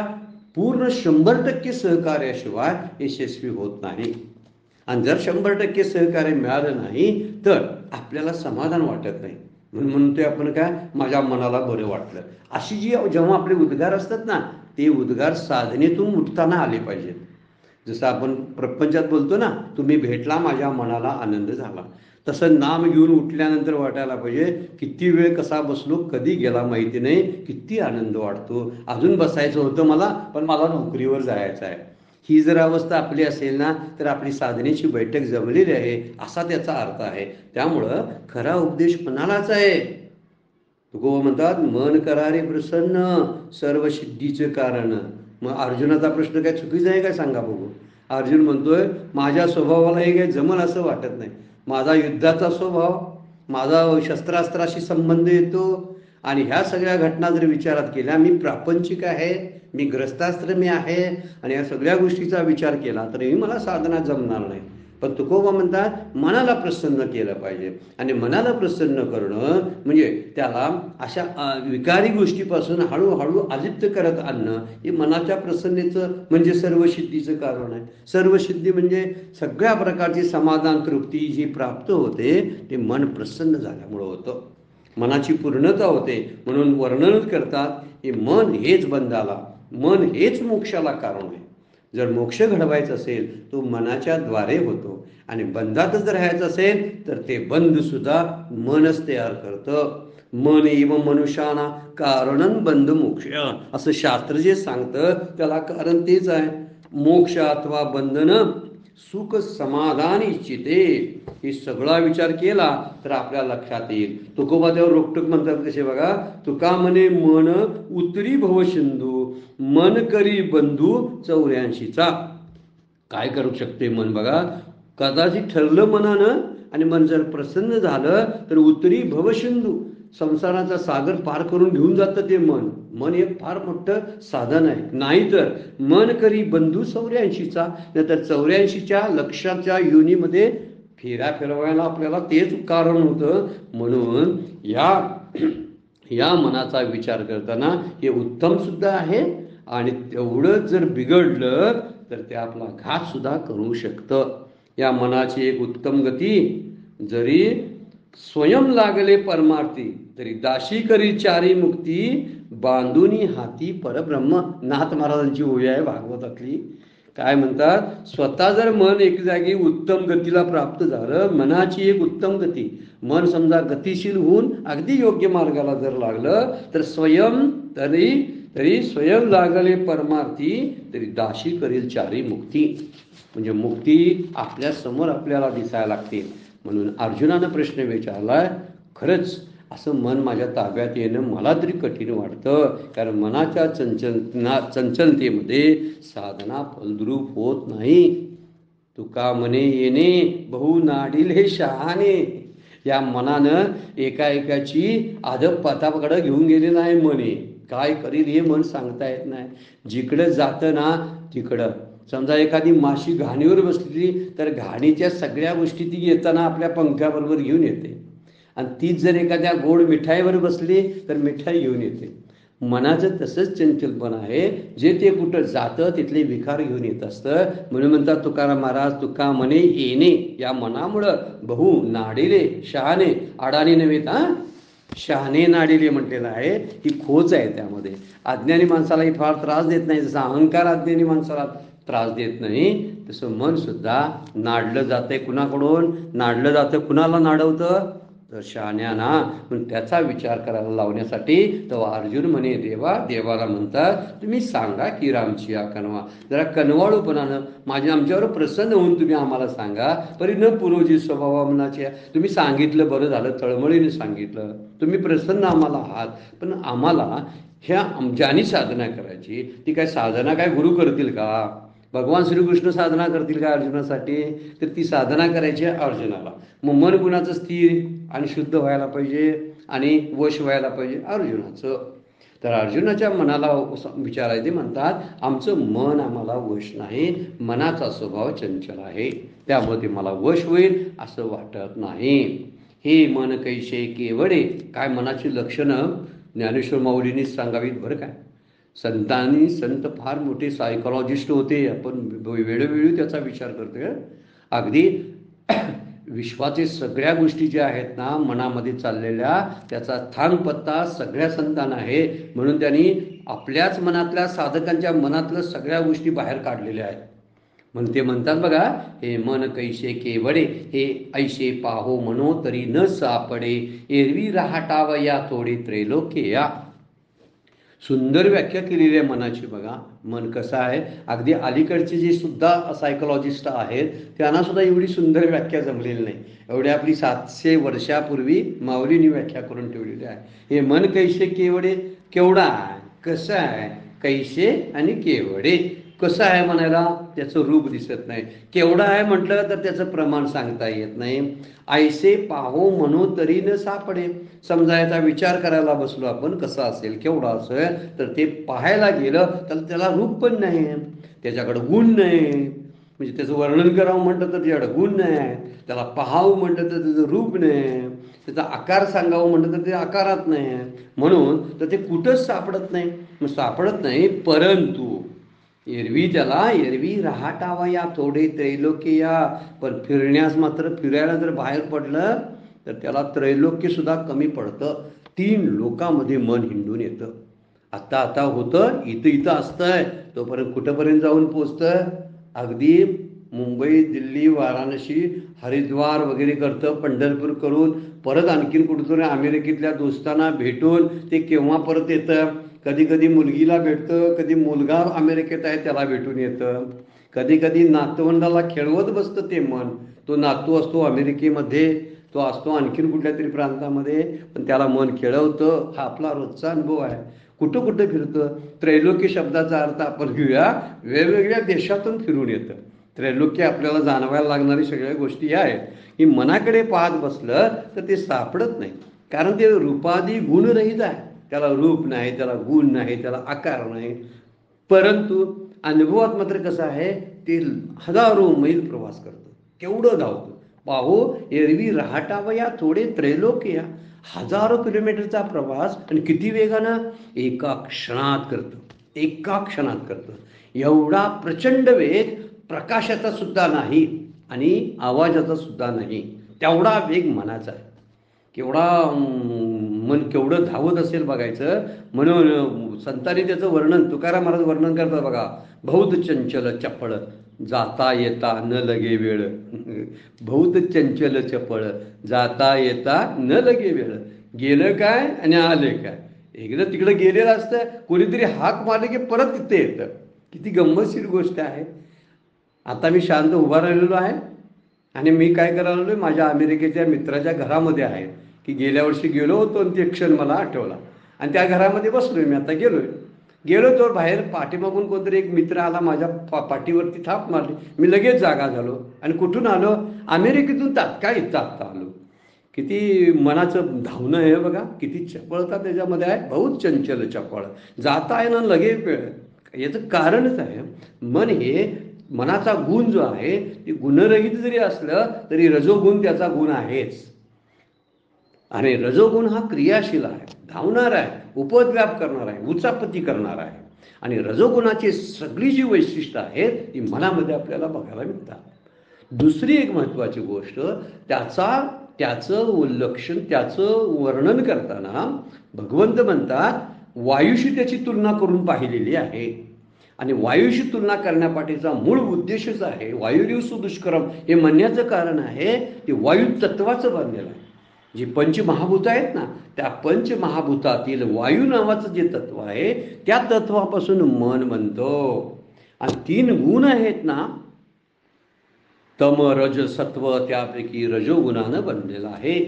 पूर्ण 100% सहकार्याशिवाय यशस्वी होत नाही. आणि जर 100% सहकार्य मिळालं नाही तर आपल्याला समाधान वाटत नाही. म्हणून म्हणतोय आपण काय, माझ्या मनाला बरं वाटलं. अशी जेव्हा आपले उद्गार असतात ना, ते उद्गार साधनेतून उठताना आले पाहिजेत. जसं आपण प्रपंचात बोलतो ना, तुम्ही भेटला माझ्या मनाला आनंद झाला, तसं नाम घेऊन उठल्यानंतर वाटायला पाहिजे किती वेळ कसा बसलो, कधी गेला माहिती नाही, किती आनंद वाटतो, अजून बसायचं होतं मला पण मला नोकरीवर जायचं आहे. ही जर अवस्था आपली असेल ना तर आपली साधनेची बैठक जमलेली आहे असा त्याचा अर्थ आहे. त्यामुळं खरा उपदेश मनालाच आहे. तुकोबा म्हणतात, मन करारे प्रसन्न सर्व सिद्धीचं कारण. मग अर्जुनाचा प्रश्न काय चुकीचा आहे काय सांगा बघू. अर्जुन म्हणतोय माझ्या स्वभावाला हे काही जमल असं वाटत नाही. माझा युद्धाचा स्वभाव, माझा शस्त्रास्त्राशी संबंध येतो, आणि ह्या सगळ्या घटना जर विचारात केल्या, मी प्रापंचिक आहे, मी ग्रस्तास्त्र मी आहे, आणि या सगळ्या गोष्टीचा विचार केला तरीही मला साधना जमणार नाही. पण तुकोबा म्हणतात मनाला प्रसन्न केलं पाहिजे. आणि मनाला प्रसन्न करणं म्हणजे त्याला अशा विकारी गोष्टीपासून हळूहळू अलिप्त करत आणणं, हे मनाच्या प्रसन्नेचं म्हणजे सर्वसिद्धीचं कारण आहे. सर्वसिद्धी म्हणजे सगळ्या प्रकारची समाधान तृप्ती जी प्राप्त होते ते मन प्रसन्न झाल्यामुळं होतं, मनाची पूर्णता होते. म्हणून वर्णन करतात की मन हेच बंधाला, मन हेच मोक्षाला कारण आहे. जर मोक्ष घडवायचा असेल तो मनाच्या द्वारे होतो, आणि बंधातच जर राहायचं असेल तर ते बंध सुद्धा मनच तयार करतं. मन एव मनुष्याना कारणं बंध मोक्ष असं शास्त्र जे सांगतं त्याला कारण तेच आहे. मोक्ष अथवा बंधन सुख समाधान इच्छिते. हे सगळा विचार केला तर आपल्या लक्षात येईल. तुकोबा त्यावर रोकटोक म्हणतात कसे बघा, तुका म्हणे मन उतरी भवसिंधू मन करी बंधू 84चा. काय करू शकते मन बघा, कदाचित ठरलं मनानं आणि मन जर प्रसन्न झालं तर उतरी भवसिंधू, संसाराचा सागर पार करून घेऊन जातं ते मन. मन हे फार मोठं साधन आहे. नाहीतर मन करी बंधू 84चा, नाहीतर 84च्या लक्षाच्या योनीमध्ये फेऱ्या फिरवायला आपल्याला तेच कारण होतं. म्हणून या मनाचा विचार करताना हे उत्तम सुद्धा आहे, आणि तेवढंच जर बिघडलं तर ते आपला घात सुद्धा करू शकतं. या मनाची एक उत्तम गती जरी स्वयं लागले परमार्थी तरी दाशी करी चारी मुक्ती बांधुनी हाती परब्रह्म. नाथ महाराजांची ओळी आहे भागवतातली. काय म्हणतात, स्वतः जर मन एक जागी उत्तम गतीला प्राप्त झालं, मनाची एक उत्तम गती, मन समजा गतिशील होऊन अगदी योग्य मार्गाला जर लागलं तर स्वयं तरी स्वयं लागले परमार्थी तरी दाशी करेल चारी मुक्ती. म्हणजे मुक्ती आपल्या समोर आपल्याला दिसायला लागते. म्हणून अर्जुनानं प्रश्न विचारलाय, खरंच असं मन माझ्या ताब्यात येणं मला तरी कठीण वाटतं, कारण मनाच्या चंचलतेमध्ये साधना फलद्रूप होत नाही. तुका मने येणे बहु नाडील हे शहाणे. या मनानं एकाएकाची अधपाताकडं घेऊन गेले नाही. मने काय करील हे मन सांगता येत नाही. जिकडं जातं ना तिकडं, समजा एखादी माशी घाणीवर बसली तर घाणीच्या सगळ्या गोष्टी ती येताना आपल्या पंख्याबरोबर घेऊन येते, आणि तीच जर एखाद्या गोड मिठाईवर बसली तर मिठाई घेऊन येते. मनाचं तसंच चंचलपण आहे, जे ते कुठं जातं तिथले विकार घेऊन येत असतं. म्हणून म्हणतात तुकाराम महाराज, तुका मने येणे, या मनामुळं बहु नाडिले शहाणे. अडाणी नव्हेत हां, शहाणे नाडिले म्हटलेलं आहे. ही खोच आहे त्यामध्ये. अज्ञानी माणसालाही फार त्रास देत नाही. जसा अहंकार अज्ञानी माणसाला त्रास देत नाही, तसं मन सुद्धा नाडलं जातंय. कुणाकडून नाडलं जातं? कुणाला नाडवतं? तर शहाण्यांना. पण त्याचा विचार करायला लावण्यासाठी तर अर्जुन म्हणे, देवाला म्हणतात तुम्ही सांगा की रामची या कनवा. जरा कनवाळूपणानं आमच्यावर प्रसन्न होऊन तुम्ही आम्हाला सांगा. परी न पुरोजी स्वभावा मनाची. तुम्ही सांगितलं बरं झालं, तळमळीने सांगितलं, तुम्ही प्रसन्न आम्हाला आहात. पण आम्हाला ह्या ज्यानी साधना करायची ती काय साधना काय गुरु करतील का? भगवान श्रीकृष्ण साधना करतील का अर्जुनासाठी? तर ती साधना करायची आहे अर्जुनाला. मग मन गुणाचं स्थिर आणि शुद्ध व्हायला पाहिजे आणि वश व्हायला पाहिजे अर्जुनाचं. तर अर्जुनाच्या मनाला विचारायचे, म्हणतात आमचं मन आम्हाला वश नाही, मनाचा स्वभाव चंचल आहे, त्यामुळे ते मला वश होईल असं वाटत नाही. हे मन कैसे केवडे. काय मनाची लक्षणं ज्ञानेश्वर माऊलींनीच सांगावीत बरं काय. संत फार मोठे सायकॉलॉजिस्ट होते. आपण वेळोवेळी त्याचा विचार करतोय. अगदी विश्वाचे सगळ्या गोष्टी ज्या आहेत ना मनामध्ये चाललेल्या, त्याचा थांगपत्ता सगळ्या संतांना आहे. म्हणून त्यांनी आपल्याच मनातल्या साधकांच्या मनातल्या सगळ्या गोष्टी बाहेर काढलेल्या आहेत. म्हणून ते म्हणतात बघा, हे मन कैसे केवडे, हे ऐसे पाहो मनो तरी न सापडे, एरवी राहटाव या थोडे त्रैलोक्य या. सुंदर व्याख्या केलेली आहे मनाची. बघा मन कसं आहे. अगदी अलीकडचे जे सुद्धा सायकोलॉजिस्ट आहेत त्यांना सुद्धा एवढी सुंदर व्याख्या जमलेली नाही. एवढी आपली 700 वर्षापूर्वी माऊलींनी व्याख्या करून ठेवलेली आहे. हे मन कैसे केवडे, केवढा आहे, कसं आहे, कैसे आणि केवडे. कसं आहे म्हणायला त्याचं रूप दिसत नाही. केवढा आहे म्हटलं तर त्याचं प्रमाण सांगता येत नाही. ऐसे पाहो म्हणू तरी न सापडे. समजा याचा विचार करायला बसलो आपण, कसा असेल, केवढा असेल, तर ते पाहायला गेलं तर त्याला रूप पण नाही, त्याच्याकडं गुण नाही. म्हणजे त्याचं वर्णन करावं म्हटलं तर त्याच्याकडं गुण नाही, त्याला पाहावं म्हटलं तर त्याचं रूप नाही, त्याचा आकार सांगावं म्हटलं तर ते आकारात नाही. म्हणून तर ते कुठंच सापडत नाही. मग सापडत नाही, परंतु एरवी राहटावा या थोडे त्रैलोक्य या. पण फिरण्यास मात्र, फिरायला जर बाहेर पडलं तर त्याला त्रैलोक्य सुद्धा कमी पडतं. 3 लोकांमध्ये मन हिंडून येतं. आता होतं, इथं असतंय, तोपर्यंत कुठंपर्यंत जाऊन पोचतं. अगदी मुंबई, दिल्ली, वाराणसी, हरिद्वार वगैरे करतं, पंढरपूर करून परत आणखीन कुठेतरी अमेरिकेतल्या दोस्तांना भेटून ते केव्हा परत येतं. कधी कधी मुलगीला भेटतं, कधी मुलगा अमेरिकेत आहे त्याला भेटून येतं, कधी कधी नातवंडाला खेळवत बसतं ते मन. तो नातू असतो अमेरिकेमध्ये, तो असतो आणखीन कुठल्या तरी प्रांतामध्ये, पण त्याला मन खेळवतं. हा आपला रोजचा अनुभव आहे. कुठं कुठं फिरतं. त्रैलोक्य शब्दाचा अर्थ आपण घेऊया, वेगवेगळ्या देशातून फिरून येतं. त्रैलोक्य आपल्याला जाणवायला लागणारी सगळ्या गोष्टी या आहेत की मनाकडे पाहत बसलं तर ते सापडत नाही, कारण ते रूपादी गुणरहित आहे. त्याला रूप नाही, त्याला गुण नाही, त्याला आकार नाही. परंतु अनुभवात मात्र कसं आहे, ते हजारो मैल प्रवास करतं, केवढं धावतं. पाहो एरवी राहटावया थोडे त्रैलोक्य. हजारो किलोमीटरचा प्रवास आणि किती वेगानं, एका क्षणात करतं. एवढा प्रचंड वेग प्रकाशाचा सुद्धा नाही आणि आवाजाचा सुद्धा नाही. तेवढा वेग मनाचा आहे. केवढा मन केवढं धावत असेल बघायचं. म्हणून संतांनी त्याचं वर्णन, तुकाराम महाराज वर्णन करतात बघा. बहुत चंचल चपळ जाता येता न लगे वेळ. बहुत चंचल चपळ जाता येता न लगे वेळ. गेलं काय आणि आले काय. एकदा तिकडे गेलेलं असतं, कोणीतरी हाक मारले की परत तिथे येतं. किती गंमतशीर गोष्ट आहे. आता मी शांत उभा राहिलेलो आहे आणि मी काय करायला लागलो, माझ्या अमेरिकेच्या मित्राच्या घरामध्ये आहे की गेल्या वर्षी गेलो होतो आणि ते क्षण मला आठवला आणि त्या घरामध्ये बसलोय मी. आता गेलो तर बाहेर पाठीमागून कोणतरी एक मित्र आला, माझ्या पाठीवरती थाप मारली. मी लगेच जागा झालो आणि कुठून आलो, अमेरिकेतून तात्काळ इथं आत्ता आलो. किती मनाचं धावणं आहे बघा, किती चपळता त्याच्यामध्ये आहे. बहुत चंचल चपळ जाता आहे ना लगे वेळ. याचं कारणच आहे, मन हे मनाचा गुण जो आहे ते गुणरहित जरी असलं तरी रजोगुण त्याचा गुण आहेच. आणि रजोगुण हा क्रियाशील आहे, धावणार आहे, उपद्व्याप करणार आहे, उचापती करणार आहे. आणि रजोगुणाची सगळी जी वैशिष्ट्य आहेत ती मनामध्ये आपल्याला बघायला मिळतात. दुसरी एक महत्त्वाची गोष्ट, त्याचं लक्षण, त्याचं वर्णन करताना भगवंत म्हणतात वायूशी त्याची तुलना करून पाहिलेली आहे. आणि वायूशी तुलना करण्यापाठीचा मूळ उद्देशच आहे, वायुरिव सुदुष्करम हे म्हणण्याचं कारण आहे ते वायू तत्वाचं बनलेलं आहे. जी पंचमहाभूत आहेत ना, त्या पंचमहाभूतातील वायू नावाचं जे तत्व आहे त्या तत्वापासून मन बनतो. आणि 3 गुण आहेत ना, तम रज सत्व, त्यापैकी रजोगुणानं बनलेला आहे.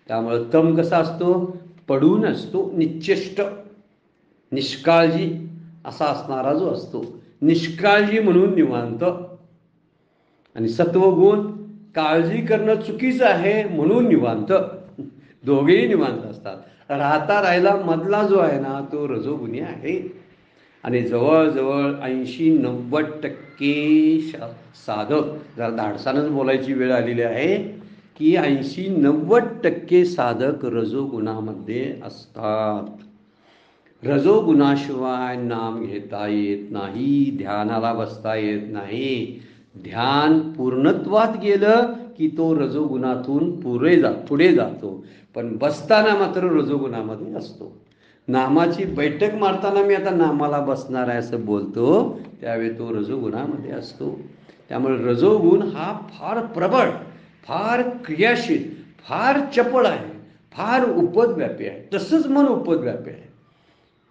त्यामुळं तम कसा असतो, पडून असतो, निश्चेष्ट निष्काळजी असा असणारा जो असतो, निष्काळजी म्हणून निवांत. आणि सत्वगुण काळजी करणं चुकीचं आहे म्हणून निवांत. दोघेही निवांत असतात. राहिला मधला जो आहे ना तो रजोगुणी आहे. आणि जवळजवळ 80-90% साधक, जरा धाडसानंच बोलायची वेळ आलेली आहे की 80-90% साधक रजोगुणामध्ये असतात. रजोगुणाशिवाय नाम घेता येत नाही, ध्यानाला बसता येत नाही. ध्यान पूर्णत्वात गेलं की तो रजोगुणातून पुढे जातो, पण बसताना मात्र रजोगुणामध्ये असतो. नामाची बैठक मारताना मी आता नामाला बसणार आहे असं बोलतो, त्यावेळी तो रजोगुणामध्ये असतो. त्यामुळे रजोगुण हा फार प्रबळ, फार क्रियाशील, फार चपळ आहे, फार उपद्व्यापी आहे. तसंच मन उपद्व्यापी आहे.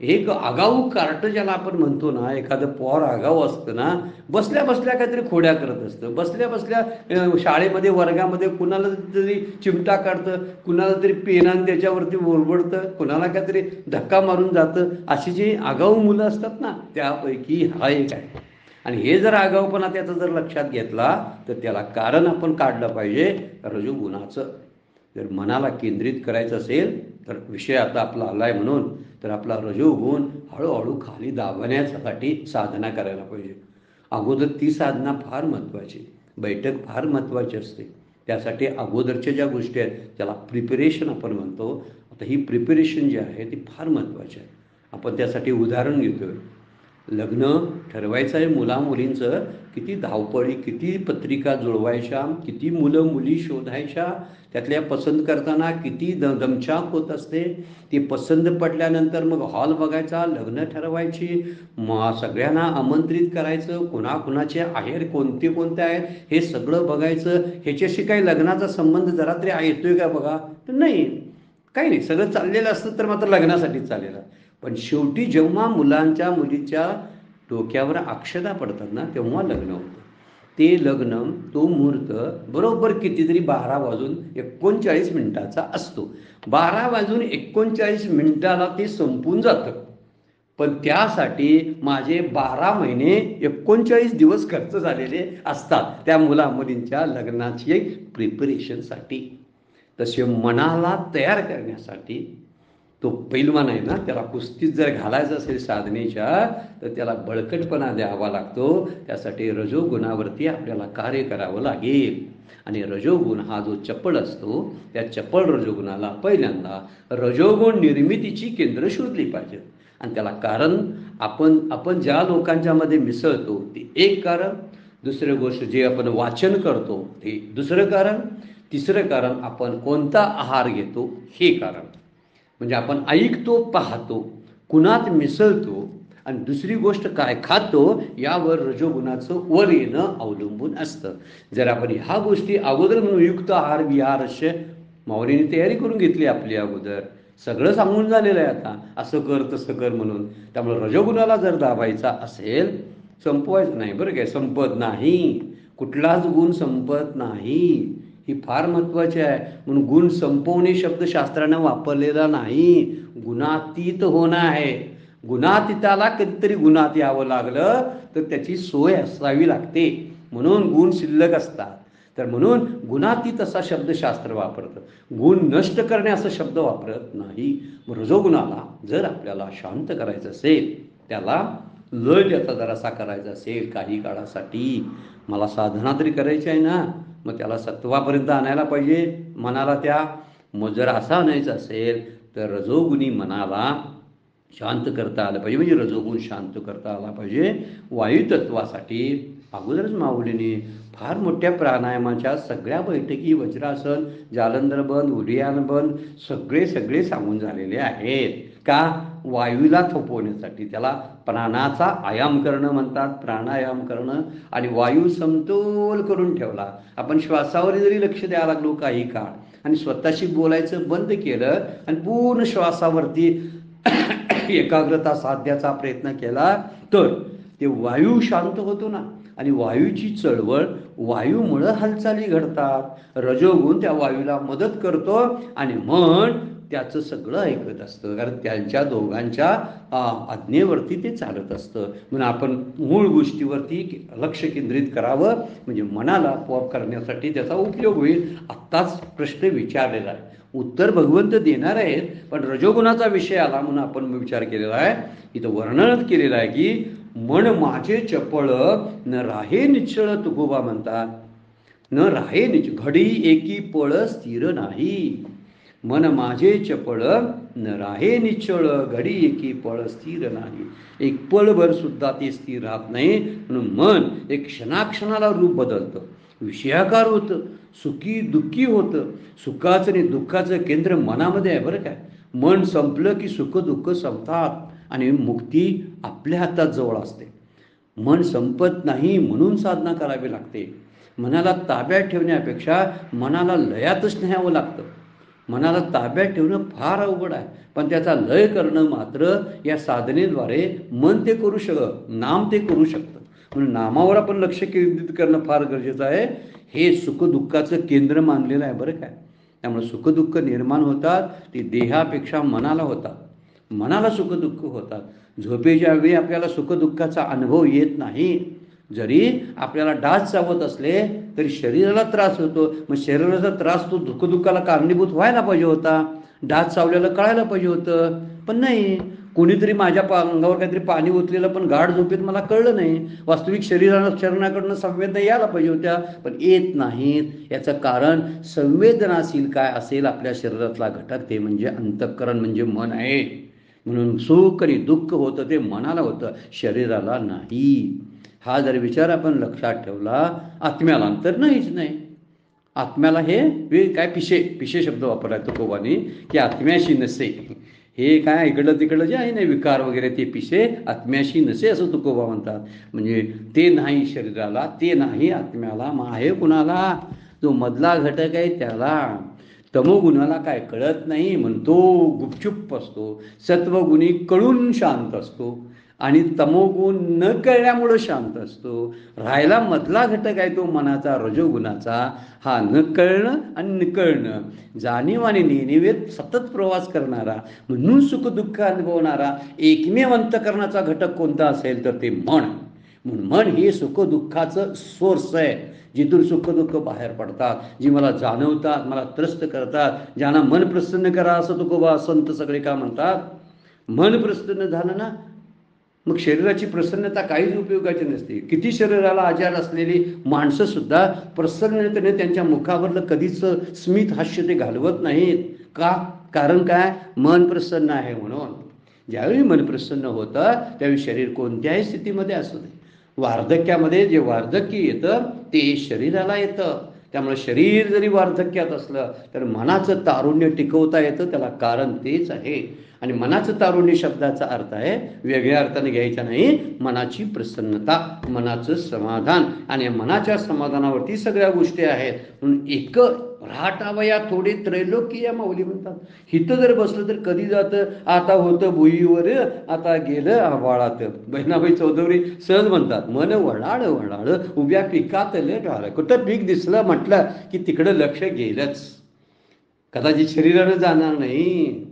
एक आगाऊ कार्ट ज्याला आपण म्हणतो ना, एखादं पोर आगाऊ असतं ना, बसल्या बसल्या काहीतरी खोड्या करत असतं, बसल्या बसल्या शाळेमध्ये वर्गामध्ये कुणाला तरी चिमटा काढतं, कुणाला तरी पेनानं त्याच्यावरती ओरबडतं, कुणाला काहीतरी धक्का मारून जातं. अशी जी आगाऊ मुलं असतात ना, त्यापैकी हा एक आहे. आणि हे जर आगाऊपणा त्याचा जर लक्षात घेतला तर त्याला कारण आपण काढलं पाहिजे रजोगुणाचं. जर मनाला केंद्रित करायचं असेल तर विषय आता आपला आला आहे म्हणून, तर आपला रजोगुण हळूहळू खाली दाबण्यासाठी साधना करायला पाहिजे. अगोदर ती साधना फार महत्त्वाची, बैठक फार महत्त्वाची असते. त्यासाठी अगोदरच्या ज्या गोष्टी आहेत त्याला प्रिपरेशन आपण म्हणतो. आता ही प्रिपरेशन जी आहे ती फार महत्त्वाची आहे. आपण त्यासाठी उदाहरण घेतो आहे. लग्न ठरवायचं आहे मुलामुलींचं, किती धावपळी, किती पत्रिका जुळवायच्या, किती मुलं मुली शोधायच्या, त्यातल्या पसंत करताना किती दमछाक होत असते. ती पसंत पडल्यानंतर मग हॉल बघायचा, लग्न ठरवायची, सगळ्यांना आमंत्रित करायचं, कुणाकुणाचे आहेर कोणते कोणते आहेत हे सगळं बघायचं. ह्याच्याशी काही लग्नाचा संबंध जरा तरी येतोय का बघा, तर नाही, काही नाही. सगळं चाललेलं असतं तर मात्र लग्नासाठी चाललेलं. पण शेवटी जेव्हा मुलांच्या मुलीच्या डोक्यावर अक्षता पडतात ना तेव्हा लग्न होतं. ते लग्न, तो मुहूर्त बरोबर कितीतरी 12:39 असतो. 12:39 ते संपून जातं. पण त्यासाठी माझे 12 महिने 39 दिवस खर्च झालेले असतात त्या मुला मुलींच्या लग्नाची प्रिपरेशनसाठी. तसे मनाला तयार करण्यासाठी तो पैलवान आहे ना, त्याला कुस्तीत जर घालायचं असेल साधनेच्या तर त्याला बळकटपणा द्यावा लागतो. त्यासाठी रजोगुणावरती आपल्याला कार्य करावं लागेल. आणि रजोगुण हा जो चपळ असतो त्या चपळ रजोगुणाला पहिल्यांदा रजोगुण निर्मितीची केंद्र शोधली पाहिजेत. आणि त्याला कारण आपण ज्या लोकांच्यामध्ये मिसळतो ते एक कारण, दुसरी गोष्ट जे आपण वाचन करतो ते दुसरं कारण, तिसरं कारण आपण कोणता आहार घेतो हे कारण. म्हणजे आपण ऐकतो, पाहतो, कुणात मिसळतो आणि दुसरी गोष्ट काय खातो यावर रजोगुणाचं वर येणं अवलंबून असतं. जर आपण ह्या गोष्टी अगोदर म्हणून युक्त आहार विहार असे माऊलीने तयारी करून घेतली आपली अगोदर, सगळं सांगून झालेलं आहे आता, असं कर तसं कर म्हणून. त्यामुळे रजोगुणाला जर दाबायचा असेल, संपवायचं नाही बरं काय, संपत नाही, कुठलाच गुण संपत नाही, ही फार महत्वाची आहे. म्हणून गुण संपवणे शब्द शास्त्रानं वापरलेला नाही, गुणातीत होणं आहे. गुणातीताला कधीतरी गुणात यावं लागलं तर त्याची सोय असावी लागते, म्हणून गुण शिल्लक असतात. तर म्हणून गुणातीत असा शब्द शास्त्र वापरतं, गुण नष्ट करणे असा शब्द वापरत नाही. रजोगुणाला जर आपल्याला शांत करायचं असेल, त्याला लय त्याचा जरासा करायचा असेल काही काळासाठी, मला साधना तरी करायची आहे ना, मग त्याला सत्वापर्यंत आणायला पाहिजे मनाला. त्या मग जर असा आणायचं असेल तर रजोगुणी मनाला शांत करता आलं पाहिजे, म्हणजे रजोगुण शांत करता आला पाहिजे. वायुतत्वासाठी अगोदरच माऊलीने फार मोठ्या प्राणायामाच्या सगळ्या बैठकी, वज्रासन, जालंधर बंद, उदयान बंद, सगळे सगळे सांगून झालेले आहेत. का? वायूला थोपवण्यासाठी. त्याला प्राणाचा आयाम करणं म्हणतात, प्राणायाम करणं. आणि वायू समतोल करून ठेवला. आपण श्वासावर जरी लक्ष द्यायला लागलो काही काळ आणि स्वतःशी बोलायचं बंद केलं आणि पूर्ण श्वासावरती एकाग्रता साध्याचा प्रयत्न केला तर ते वायू शांत होतो ना. आणि वायूची चळवळ, वायूमुळं हालचाली घडतात. रजोगुण त्या वायूला मदत करतो आणि मन त्याचं सगळं ऐकत असतं, कारण त्यांच्या दोघांच्या आज्ञेवरती ते चालत असतं. म्हणून आपण मूळ गोष्टीवरती लक्ष केंद्रित करावं, म्हणजे मनाला आपोआप करण्यासाठी त्याचा उपयोग होईल. आत्ताच प्रश्न विचारलेला आहे, उत्तर भगवंत देणार आहेत, पण रजोगुणाचा विषय आला म्हणून आपण विचार केलेला आहे. इथं वर्णन केलेलं आहे की मन माझे चपळ न राहे निश्चळ, तुकोबा म्हणतात. न राहे घडी एकी पळ स्थिर नाही. मन माझे चपळ न राहे निश्चळ, घडी एकी पळ स्थिर नाही. एक पळभर सुद्धा ते स्थिर राहत नाही. म्हणून मन एक क्षणाक्षणाला रूप बदलतं, विषयाकार होतं, सुखी दुःखी होतं. सुखाचं आणि दुःखाचं केंद्र मनामध्ये आहे बरं काय. मन संपलं की सुख दुःख संपतात आणि मुक्ती आपल्या हातात जवळ असते. मन संपत नाही म्हणून साधना करावी लागते. मनाला ताब्यात ठेवण्यापेक्षा मनाला लयातच न्यावं लागतं. मनाला ताब्यात ठेवणं फार अवघड आहे, पण त्याचा लय करणं मात्र या साधनेद्वारे मन ते करू शकतं, नाम ते करू शकतं. म्हणून नामावर आपण लक्ष केंद्रित करणं फार गरजेचं आहे. हे सुखदुःखाचं केंद्र मानलेलं आहे बरं काय. त्यामुळे सुखदुःख निर्माण होतात ते देहापेक्षा मनाला होतात, मनाला सुखदुःख होतात. झोपेच्या वेळी आपल्याला सुखदुःखाचा अनुभव येत नाही. जरी आपल्याला डास चावत असले तरी शरीराला त्रास होतो. मग शरीराचा त्रास तो दुःखदुःखाला कारणीभूत व्हायला पाहिजे होता, डास चावल्याला कळायला पाहिजे होतं, पण नाही. कोणीतरी माझ्या अंगावर काहीतरी पाणी ओतलेलं पण गाढ झोपेत मला कळलं नाही. वास्तविक शरीराकडनं संवेदना यायला पाहिजे होत्या, पण येत नाहीत. याचं कारण संवेदनाशील काय असेल आपल्या शरीरातला घटक, ते म्हणजे अंतःकरण, म्हणजे मन आहे. म्हणून सुख आणि दुःख होतं ते मनाला होतं, शरीराला नाही. हा जर विचार आपण लक्षात ठेवला, आत्म्याला तर नाहीच नाही. आत्म्याला हे काय पिशे शब्द वापरला तुकोबाने की आत्म्याशी नसे. हे काय इकडलं तिकडलं जे आहे ना विकार वगैरे, ते पिशे आत्म्याशी नसे असं तुकोबा म्हणतात. म्हणजे ते नाही शरीराला, ते नाही आत्म्याला, मग आहे कुणाला? जो मधला घटक आहे त्याला. तमोगुणाला काय कळत नाही म्हणतो गुपचूप असतो, सत्वगुणी कळून शांत असतो आणि तमोगुण न कळल्यामुळं शांत असतो. राहायला मधला घटक आहे तो मनाचा, रजोगुणाचा. हा न कळणं आणि न कळणं, जाणीव आणि नेणिवेत सतत प्रवास करणारा, म्हणून सुखदुःख अनुभवणारा एकमेव अंतःकरणाचा घटक कोणता असेल तर ते मन. म्हणून मन हे सुखदुःखाचं सोर्स आहे, जिथून सुखदुःख बाहेर पडतात, जी मला जाणवतात, मला त्रस्त करतात. ज्यांना मन प्रसन्न करा असं तुकोबा संत सगळे का म्हणतात. मन प्रसन्न झालं ना मग शरीराची प्रसन्नता काहीच उपयोगाची नसते. किती शरीराला आजार असलेली माणसं सुद्धा प्रसन्नतेने त्यांच्या मुखावरलं कधीच स्मित हास्य ते घालवत नाहीत. का? कारण काय? मन प्रसन्न आहे म्हणून. ज्यावेळी मन प्रसन्न होतं त्यावेळी शरीर कोणत्याही स्थितीमध्ये असू दे, वार्धक्यामध्ये जे वार्धक्य येतं ते शरीराला येतं, त्यामुळे शरीर जरी वार्धक्यात असलं तर मनाचं तारुण्य टिकवता येतं, त्याला कारण तेच आहे. आणि मनाचं तारुण्य शब्दाचा अर्थ आहे वेगळ्या अर्थाने घ्यायचा नाही, मनाची प्रसन्नता, मनाचं समाधान. आणि मनाच्या समाधानावरती सगळ्या गोष्टी आहेत. म्हणून एक राहटावया थोडे त्रैलोक्य या माऊली म्हणतात. हिथं जर बसलं तर कधी जातं, आता होतं भुईवर, आता गेलं आभाळात. बहिणाबाई चौधरी सहज म्हणतात, मन वळाळ वळाळ उभ्या पिकातले ढाळ. कुठं पीक दिसलं म्हटलं की तिकडं लक्ष गेलंच, कदाचित शरीरानं जाणार नाही.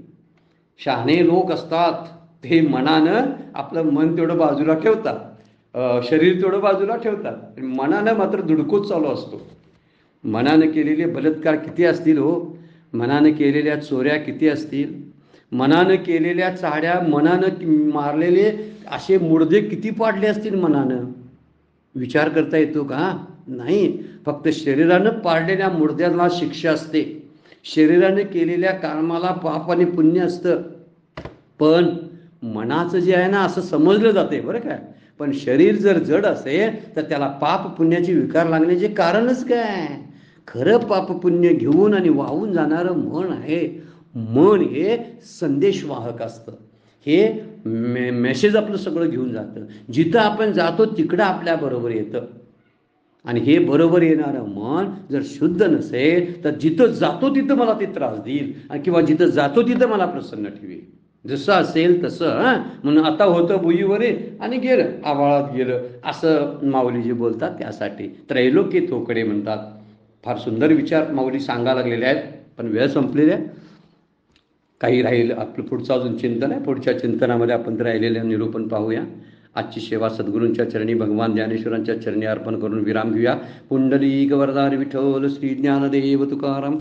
शहाणे लोक असतात ते मनानं आपलं मन तेवढं बाजूला ठेवतात, शरीर तेवढं बाजूला ठेवतात, मनानं मात्र धुडकूच चालू असतो. मनानं केलेले बलात्कार किती असतील हो, मनानं केलेल्या चोऱ्या किती असतील, मनानं केलेल्या चाड्या, मनानं मारलेले असे मुडदे किती पाडले असतील मनानं. विचार करता येतो का? नाही. फक्त शरीरानं पाडलेल्या मुडद्याला शिक्षा असते, शरीराने केलेल्या कर्माला पाप आणि पुण्य असतं. पण मनाचं जे आहे ना असं समजलं जाते बरं काय. पण शरीर जर जड असेल तर त्याला पाप पुण्याचे विकार लागण्याचे कारणच काय? खरं पाप पुण्य घेऊन आणि वाहून जाणारं मन आहे. मन हे संदेशवाहक असतं, हे मेसेज आपलं सगळं घेऊन जातं. जिथं आपण जातो तिकडं आपल्याबरोबर येतं. आणि हे बरोबर येणारं मन जर शुद्ध नसेल तर जिथं जातो तिथं मला ते त्रास देईल, किंवा जिथं जातो तिथं मला प्रसन्न ठेवेल. जसं असेल तसं. म्हणून आता होतं भुईवर आणि गेलं आभाळात गेलं, असं माऊलीजी बोलतात. त्यासाठी त्रैलोक्य थोकडे म्हणतात. फार सुंदर विचार माऊली सांगायला लागलेले आहेत. पण वेळ संपलेली आहे. काही राहील आपलं पुढचं अजून चिंतन आहे. पुढच्या चिंतनामध्ये आपण राहिलेल्या निरूपण पाहूया. आजची सेवा सद्गुरूंच्या चरणी, भगवान ज्ञानेश्वरांच्या चरणी अर्पण करून विराम घेऊया. पुंडलिक वरदारी विठ्ठल श्री ज्ञानदेव तुकाराम.